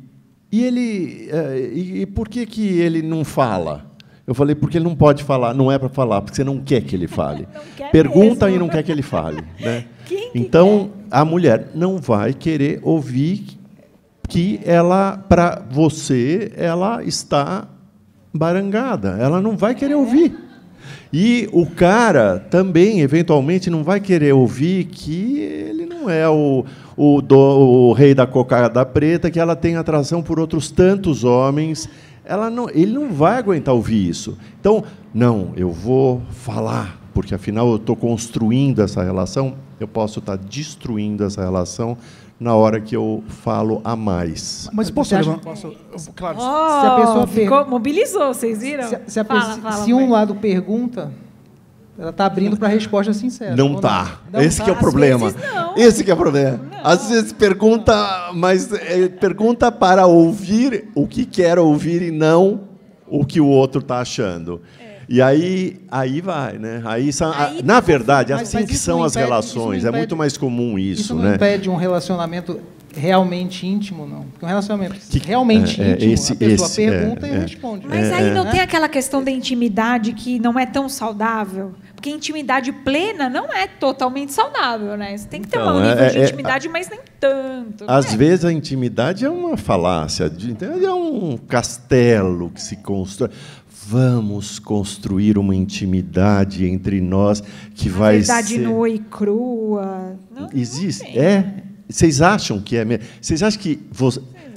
por que ele não fala? Eu falei, porque ele não pode falar, não é para falar, porque você não quer que ele fale. Pergunta mesmo. E não quer que ele fale. Né? Então, a mulher não vai querer ouvir que ela, para você, ela está barangada. Ela não vai querer ouvir. E o cara também, eventualmente, não vai querer ouvir que ele não é o rei da cocada preta, que ela tem atração por outros tantos homens. Ele não vai aguentar ouvir isso. Então, não, eu vou falar, porque, afinal, eu estou construindo essa relação, eu posso estar destruindo essa relação na hora que eu falo a mais. Mas posso levar? Claro. Se a pessoa mobilizou, vocês viram? Se um lado pergunta, ela está abrindo para a resposta sincera. Não está. Esse que é o problema. Esse que é o problema. Às vezes pergunta, mas pergunta para ouvir o que quer ouvir e não o que o outro está achando. E aí vai, né? Na verdade, assim que são as relações. É muito mais comum isso, isso não né? impede um relacionamento realmente íntimo, não. Porque um relacionamento realmente íntimo, a pessoa pergunta e responde. Mas aí não tem aquela questão da intimidade que não é tão saudável? Porque intimidade plena não é totalmente saudável, né? Você tem que ter um nível de intimidade, mas nem tanto. Às vezes a intimidade é uma falácia, é um castelo que se constrói. Vamos construir uma intimidade entre nós que vai ser... A verdade nua e crua. Não, existe? Vocês acham que é mesmo? Vocês acham que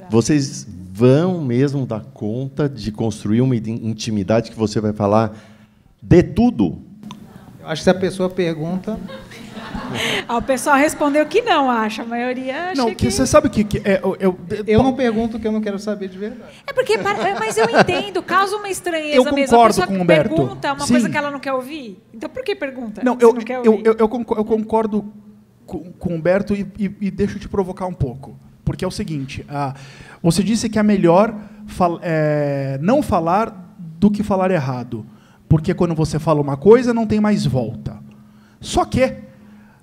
vocês vão mesmo dar conta de construir uma intimidade que você vai falar de tudo? Eu acho que se a pessoa pergunta... O pessoal respondeu que não, acha. A maioria acha não, que... Você sabe que eu não pergunto o que eu não quero saber de verdade. Mas eu entendo, causa uma estranheza eu mesmo. A pessoa com o Humberto. Pergunta uma coisa que ela não quer ouvir. Então, por que pergunta? Não, eu concordo com o Humberto e deixo te provocar um pouco. Porque é o seguinte, você disse que é melhor não falar do que falar errado. Porque quando você fala uma coisa, não tem mais volta. Só que,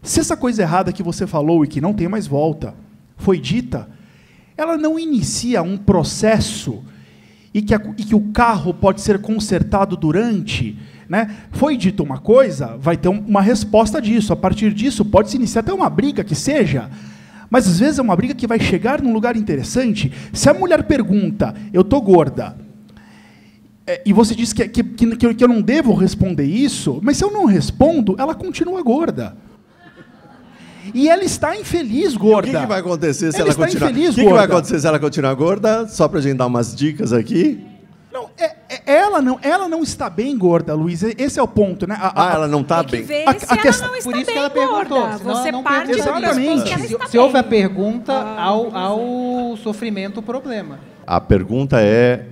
se essa coisa errada que você falou e que não tem mais volta foi dita, ela não inicia um processo e que o carro pode ser consertado durante... Né? Foi dito uma coisa, vai ter uma resposta disso. A partir disso, pode-se iniciar até uma briga que seja, mas às vezes é uma briga que vai chegar num lugar interessante. Se a mulher pergunta, eu estou gorda, e você diz que eu não devo responder isso, mas se eu não respondo, ela continua gorda. E ela está infeliz gorda. E o que vai acontecer se ela continuar? O que vai acontecer se ela continuar gorda? Só para a gente dar umas dicas aqui. Não, ela não está bem gorda, Luiz. Esse é o ponto, né? Ela não está bem. Ela não está por isso bem que ela perguntou. gorda. Você não parte exatamente. Se houve a pergunta, ao sofrimento, o problema. A pergunta é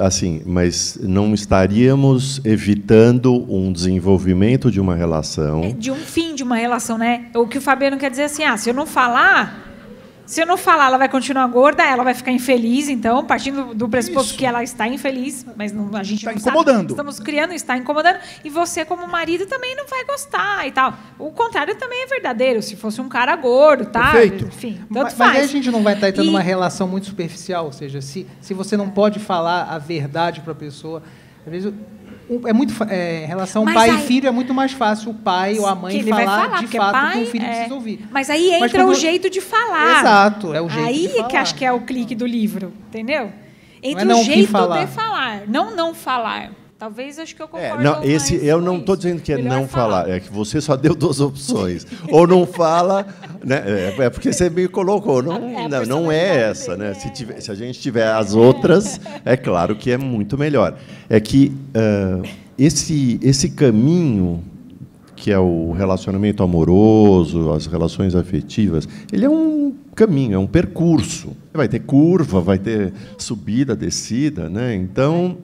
assim, mas não estaríamos evitando um desenvolvimento de uma relação? De um fim de uma relação, né? O que o Fabiano quer dizer assim, se eu não falar, Se eu não falar, ela vai continuar gorda, ela vai ficar infeliz, então, partindo do pressuposto que ela está infeliz, mas não, a gente está não incomodando. Sabe, estamos criando, está incomodando, e você, como marido, também não vai gostar e tal. O contrário também é verdadeiro, se fosse um cara gordo, tá? Perfeito. Enfim, Mas aí a gente não vai estar tendo uma relação muito superficial, ou seja, se você não pode falar a verdade para a pessoa, às vezes relação pai e filho é muito mais fácil o pai ou a mãe falar de fato que o filho precisa ouvir. Mas aí entra o jeito de falar. Exato, é o jeito aí de falar. Que acho que é o clique do livro, entendeu? Entra não o jeito de falar, não falar. Talvez acho que eu concordo. Eu não estou dizendo que é não falar, é que você só deu 2 opções. Ou não fala, né? É porque você me colocou. Não é essa, né? Se a gente tiver as outras, é claro que é muito melhor. É que esse caminho, que é o relacionamento amoroso, as relações afetivas, ele é um caminho, é um percurso. Vai ter curva, vai ter subida, descida, né? Então,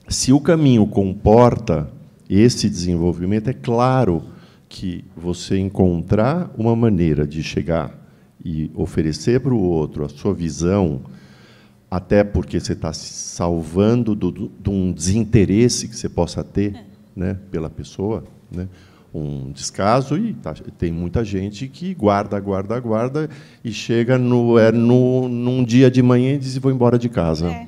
se o caminho comporta esse desenvolvimento, é claro que você encontrar uma maneira de chegar e oferecer para o outro a sua visão, até porque você está se salvando de um desinteresse que você possa ter, né, pela pessoa, né, um descaso, e tem muita gente que guarda e chega num dia de manhã e diz: vou embora de casa.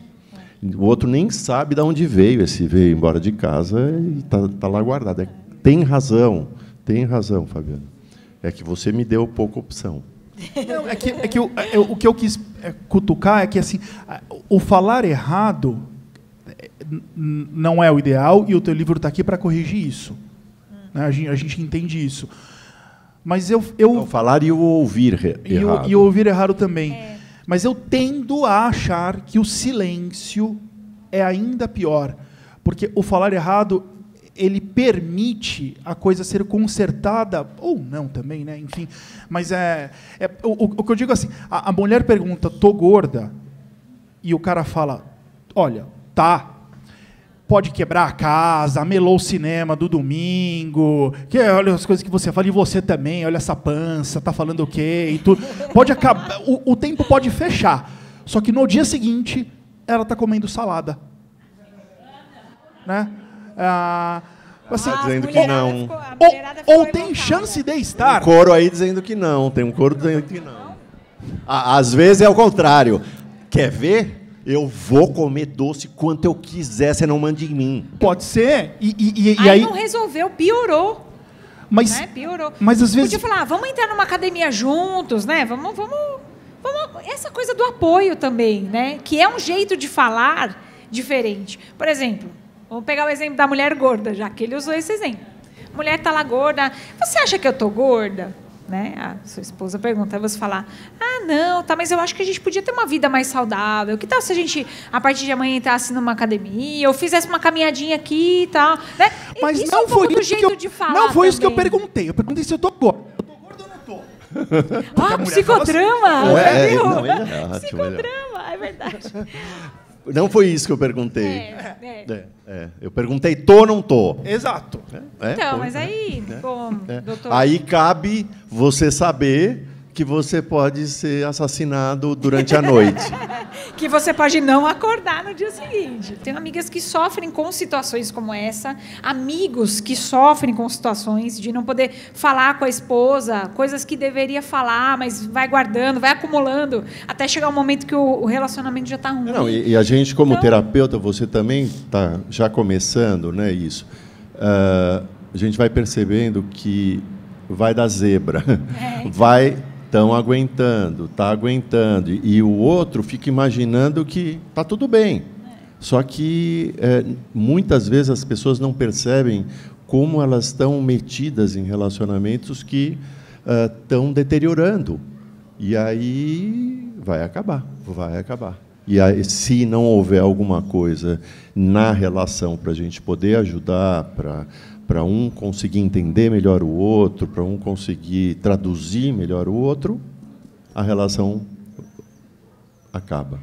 O outro nem sabe de onde veio embora de casa e está lá guardado. Tem razão, Fabiano. É que você me deu pouca opção. Não, o que eu quis cutucar é que assim, o falar errado não é o ideal, e o teu livro está aqui para corrigir isso. Né? A gente entende isso. Mas o falar e o ouvir errado. E o ouvir errado também. Mas eu tendo a achar que o silêncio é ainda pior, porque o falar errado, ele permite a coisa ser consertada, ou não também, né? Enfim, mas o que eu digo assim, a mulher pergunta: tô gorda? E o cara fala: olha, tá. Pode quebrar a casa, melou o cinema do domingo, olha as coisas que você fala, e você também, olha essa pança, tá falando o quê? E tudo. Pode acabar, o tempo pode fechar, só que no dia seguinte ela está comendo salada. Né? Assim, dizendo que não. Ou tem chance de estar. Tem um coro aí dizendo que não, tem um coro dizendo que não. Às vezes é o contrário. Quer ver? Eu vou comer doce quanto eu quiser, você não manda em mim. Pode ser. E aí não resolveu, piorou. Mas, né? Piorou. Mas às vezes... Podia falar: vamos entrar numa academia juntos, né? Vamos... Essa coisa do apoio também, né? Que é um jeito de falar diferente. Por exemplo, vamos pegar o exemplo da mulher gorda, já que ele usou esse exemplo. A mulher está lá gorda. Você acha que eu estou gorda? Né? A sua esposa pergunta, aí você fala: não, tá, mas eu acho que a gente podia ter uma vida mais saudável. Que tal se a gente, a partir de amanhã, entrasse numa academia, ou fizesse uma caminhadinha aqui e tal, né? Mas isso não foi isso que eu, de falar não foi isso que eu também. perguntei. Eu perguntei se eu tô gordo. Eu tô gordo ou não tô? Psicodrama! Psicodrama, é verdade. Não foi isso que eu perguntei. Eu perguntei: tô ou não tô? Exato. Então, mas aí, bom, doutor... Aí cabe você saber que você pode ser assassinado durante a noite. Que você pode não acordar no dia seguinte. Tenho amigas que sofrem com situações como essa, amigos que sofrem com situações de não poder falar com a esposa, coisas que deveria falar, mas vai guardando, vai acumulando, até chegar um momento que o relacionamento já está ruim. Não, e a gente, como terapeuta, você também está já começando, né, isso. A gente vai percebendo que vai dar zebra, estão aguentando, está aguentando, e o outro fica imaginando que está tudo bem. Só que muitas vezes as pessoas não percebem como elas estão metidas em relacionamentos que estão deteriorando. E aí vai acabar. E aí, se não houver alguma coisa na relação para a gente poder ajudar, para um conseguir entender melhor o outro, para um conseguir traduzir melhor o outro, a relação acaba.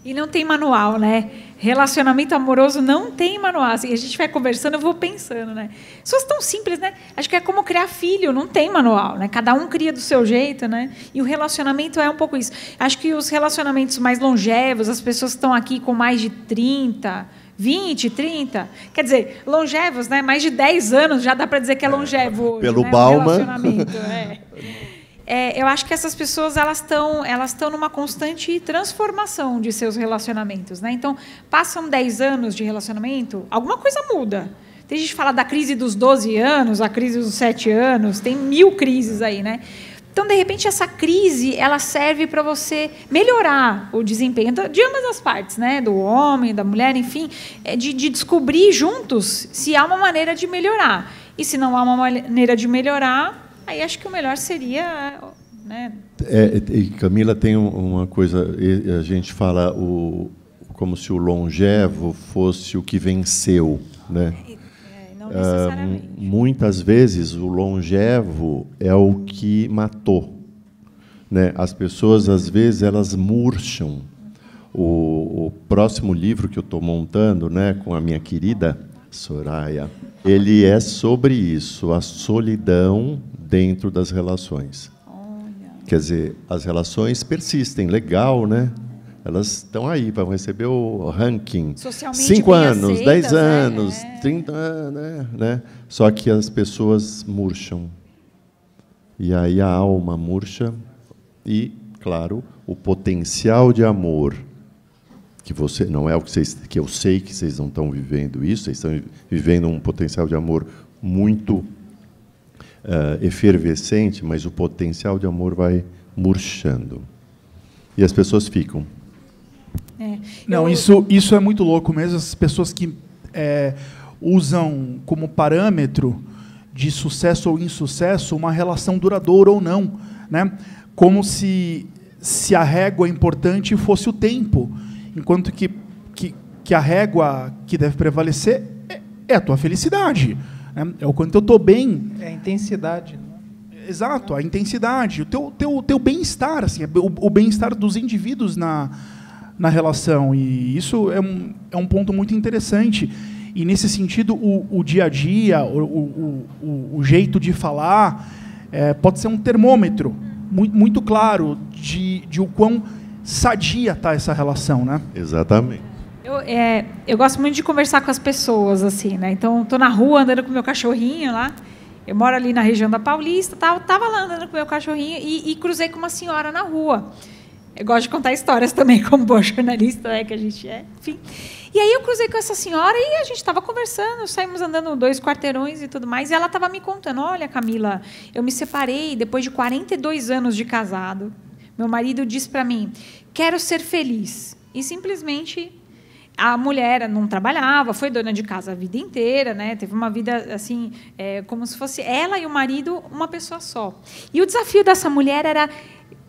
E não tem manual, né? Relacionamento amoroso não tem manual. Assim, a gente vai conversando, eu vou pensando, né? Pessoas tão simples, né? Acho que é como criar filho, não tem manual, né? Cada um cria do seu jeito, né? E o relacionamento é um pouco isso. Acho que os relacionamentos mais longevos, as pessoas que estão aqui com mais de 30, 20, 30, quer dizer, longevos, né? Mais de 10 anos já dá para dizer que é longevo hoje, pelo né? Bauman. Relacionamento, eu acho que essas pessoas elas estão numa constante transformação de seus relacionamentos, né? Então, passam 10 anos de relacionamento, alguma coisa muda. Tem gente que fala da crise dos 12 anos, a crise dos 7 anos, tem 1000 crises aí, né? Então, de repente, essa crise ela serve para você melhorar o desempenho de ambas as partes, né? Do homem, da mulher, enfim, de descobrir juntos se há uma maneira de melhorar. E se não há uma maneira de melhorar, aí acho que o melhor seria, né? E Camila, tem uma coisa, a gente fala como se o longevo fosse o que venceu, né? Não necessariamente. Muitas vezes o longevo é o que matou, né? As pessoas às vezes elas murcham. O próximo livro que eu estou montando, né, com a minha querida Soraya, ele é sobre isso, a solidão dentro das relações. Olha. Quer dizer, as relações persistem, legal, né? Elas estão aí, vão receber o ranking. Socialmente 5 bem anos, aceitas, 10 anos, né? 30 anos, né? Só que as pessoas murcham. E aí a alma murcha e, claro, o potencial de amor, que você não é o que eu sei que vocês não estão vivendo isso, vocês estão vivendo um potencial de amor muito efervescente, mas o potencial de amor vai murchando. E as pessoas ficam. Não, isso é muito louco mesmo. As pessoas que usam como parâmetro de sucesso ou insucesso uma relação duradoura ou não, né? Como se a régua importante fosse o tempo, enquanto que a régua que deve prevalecer é a tua felicidade, né? É o quanto eu estou bem. É a intensidade. Exato, a intensidade, o teu bem-estar, assim, o bem-estar dos indivíduos na relação. E isso é um ponto muito interessante. E, nesse sentido, o dia a dia, o jeito de falar, pode ser um termômetro muito claro de o quão sadia está essa relação, né? Exatamente. Eu gosto muito de conversar com as pessoas, assim, né? Então, estou na rua andando com meu cachorrinho lá. Eu moro ali na região da Paulista, estava lá andando com meu cachorrinho e cruzei com uma senhora na rua. Eu gosto de contar histórias também, como boa jornalista, né, que a gente é, enfim. E aí eu cruzei com essa senhora e a gente estava conversando, saímos andando 2 quarteirões e tudo mais, e ela estava me contando, olha, Camila, eu me separei depois de 42 anos de casado. Meu marido disse para mim, quero ser feliz. E simplesmente a mulher não trabalhava, foi dona de casa a vida inteira, né? Teve uma vida assim, como se fosse ela e o marido uma pessoa só. E o desafio dessa mulher era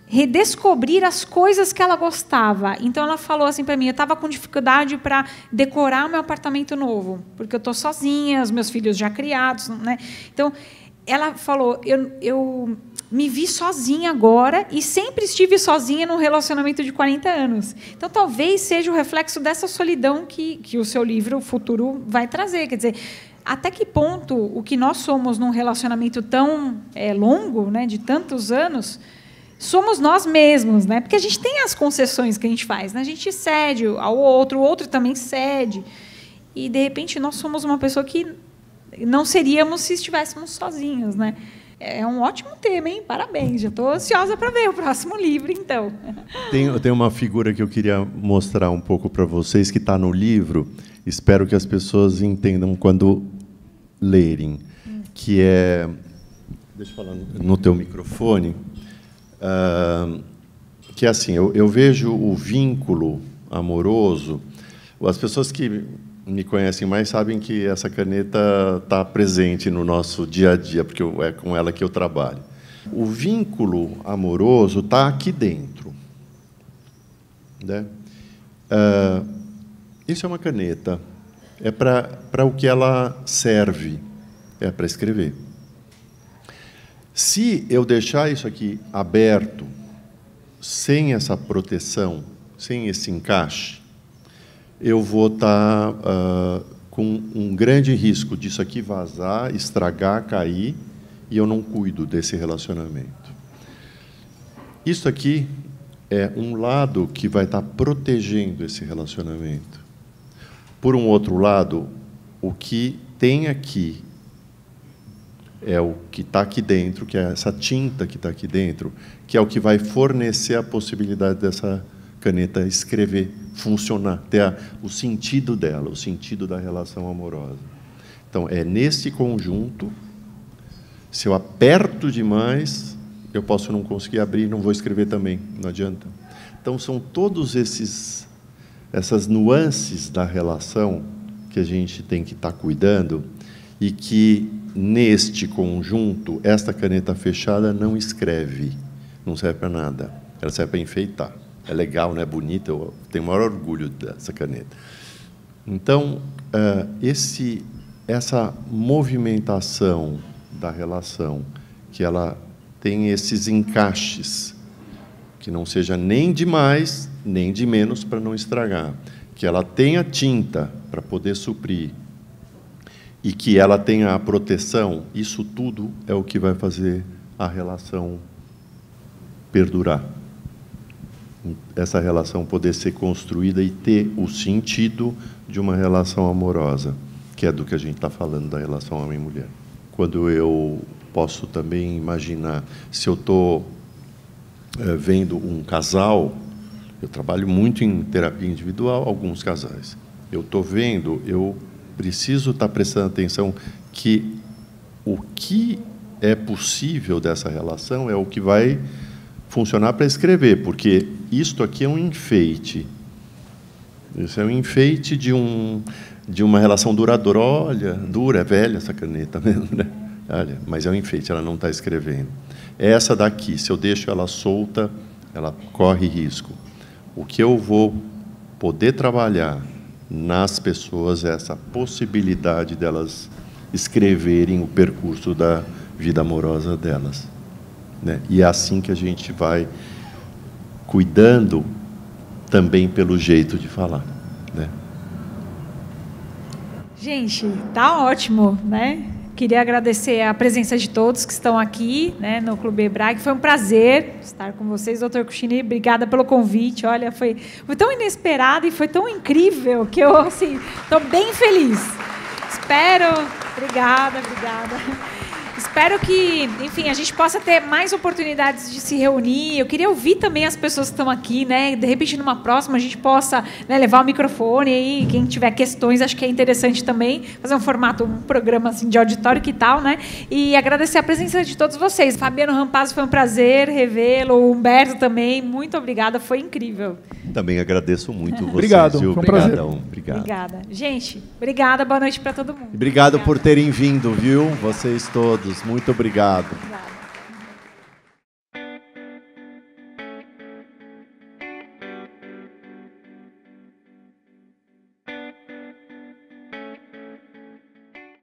redescobrir as coisas que ela gostava. Então ela falou assim para mim, eu estava com dificuldade para decorar o meu apartamento novo, porque eu estou sozinha, os meus filhos já criados, né? Então ela falou, eu me vi sozinha agora e sempre estive sozinha num relacionamento de 40 anos. Então, talvez seja o reflexo dessa solidão que o seu livro, o Futuro, vai trazer. Quer dizer, até que ponto o que nós somos num relacionamento tão longo, né, de tantos anos, somos nós mesmos, né? Porque a gente tem as concessões que a gente faz, né? A gente cede ao outro, o outro também cede. E, de repente, nós somos uma pessoa que não seríamos se estivéssemos sozinhos, né? É um ótimo tema, hein? Parabéns. Já estou ansiosa para ver o próximo livro, então. Tem uma figura que eu queria mostrar um pouco para vocês, que está no livro. Espero que as pessoas entendam quando lerem. Que é... Deixa eu falar no teu microfone. Que é assim, eu vejo o vínculo amoroso. As pessoas que me conhecem mais sabem que essa caneta está presente no nosso dia a dia, porque é com ela que eu trabalho. O vínculo amoroso está aqui dentro, né? Isso é uma caneta. É para o que ela serve. É para escrever. Se eu deixar isso aqui aberto, sem essa proteção, sem esse encaixe, eu vou estar com um grande risco disso aqui vazar, estragar, cair, e eu não cuido desse relacionamento. Isso aqui é um lado que vai estar protegendo esse relacionamento. Por um outro lado, o que tem aqui é o que está aqui dentro, que é essa tinta que está aqui dentro, que é o que vai fornecer a possibilidade dessa caneta escrever, funcionar, ter o sentido dela, o sentido da relação amorosa. Então, é nesse conjunto, se eu aperto demais, eu posso não conseguir abrir, não vou escrever também, não adianta. Então, são todos essas nuances da relação que a gente tem que estar cuidando e que, neste conjunto, esta caneta fechada não escreve, não serve para nada, ela serve para enfeitar. É legal, né? Bonita, eu tenho o maior orgulho dessa caneta. Então, essa movimentação da relação, que ela tem esses encaixes, que não seja nem de mais, nem de menos para não estragar, que ela tenha tinta para poder suprir e que ela tenha a proteção, isso tudo é o que vai fazer a relação perdurar. Essa relação poder ser construída e ter o sentido de uma relação amorosa, que é do que a gente está falando da relação homem e mulher. Quando eu posso também imaginar, se eu estou vendo um casal, eu trabalho muito em terapia individual, alguns casais. Eu estou vendo, eu preciso estar prestando atenção que o que é possível dessa relação é o que vai funcionar para escrever, porque isto aqui é um enfeite. Isso é um enfeite de uma relação duradoura. Olha, dura, é velha essa caneta mesmo, né? Olha, mas é um enfeite, ela não está escrevendo. Essa daqui, se eu deixo ela solta, ela corre risco. O que eu vou poder trabalhar nas pessoas é essa possibilidade delas escreverem o percurso da vida amorosa delas, né? E é assim que a gente vai cuidando também pelo jeito de falar, né? Gente, tá ótimo, né? Queria agradecer a presença de todos que estão aqui, né, no Clube Hebraico. Foi um prazer estar com vocês, doutor Cucini. Obrigada pelo convite. Olha, foi tão inesperado e foi tão incrível que eu, assim, estou bem feliz. Obrigada. Espero que, enfim, a gente possa ter mais oportunidades de se reunir. Eu queria ouvir também as pessoas que estão aqui, né? De repente, numa próxima, a gente possa, né, levar o microfone aí. Quem tiver questões, acho que é interessante também fazer um programa assim, de auditório, que tal, né? E agradecer a presença de todos vocês. Fabiano Rampazzo, foi um prazer revê-lo. O Humberto também, muito obrigada, foi incrível. Também agradeço muito vocês. Obrigado, foi um prazer. Obrigada. Gente, obrigada, boa noite para todo mundo. Obrigado por terem vindo, viu? Vocês todos. Muito obrigado. Obrigada.